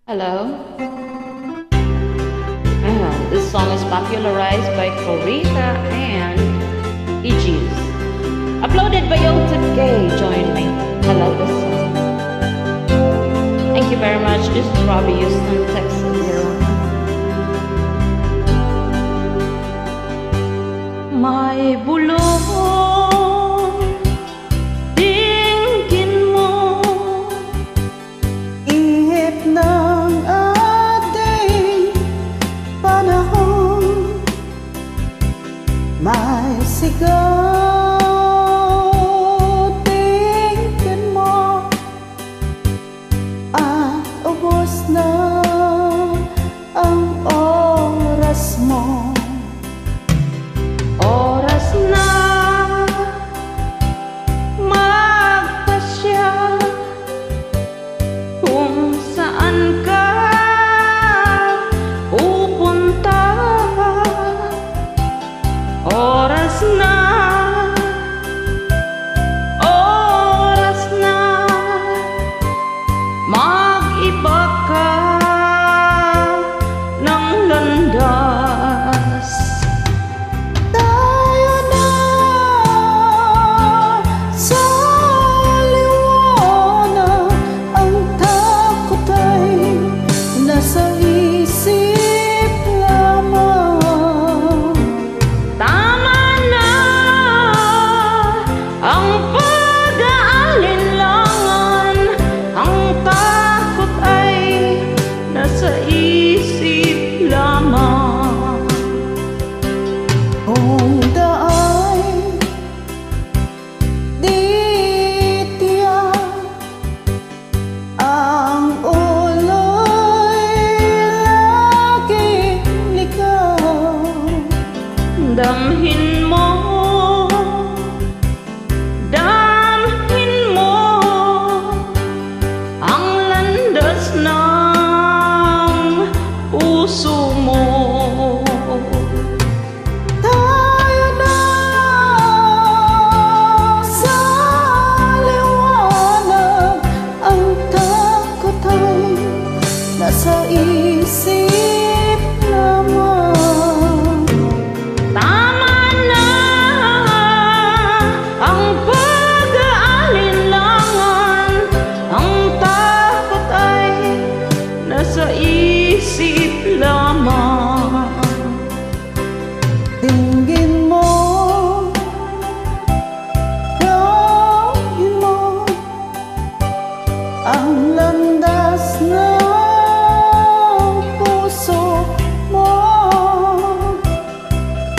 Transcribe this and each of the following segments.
Hello. This song is popularized by Corita and Aegis. Uploaded by YouTube Gay. Join me. I love this song. Thank you very much. This is Robbie Houston, Texas. May bulong tingin mo, ihip ng ating panahon, may sigaw tingin mo, at ubos na ang oras mo. oras na magpasya kung saan ka pupunta. Oras na mag-iba ka ng landas. Tayo na sa liwanag, ang takot ay nasa isip lamang. Tama na ang pag-aalinlangan, ang takot ay nasa isip lamang. Kung daay di tiyak, ang ulo'y laging ligaw. Damhin mo ang landas ng puso mo. Tayo na sa liwanag, ang takot ay nasa isip lamang. Tama na ang pag-aalinlangan, ang takot ay nasa isip lamang. Tingin mo, gawin mo ang landas ng puso mo.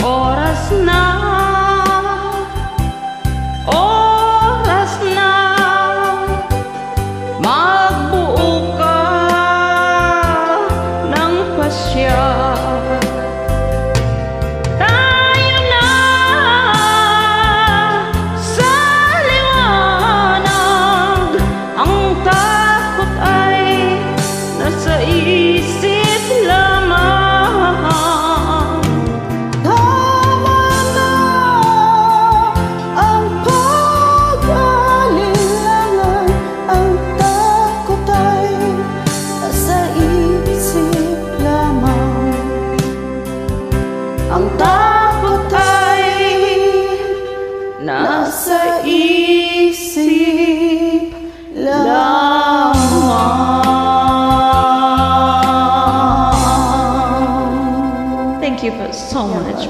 Oras na magbuo ka ng pasya. Tayo na sa liwanag, ang takot ay nasa isip lamang. Tama na ang pag-aalinlangan, ang takot ay nasa isip lamang. Ang takot ay nasa isip lamang. Thank you so much.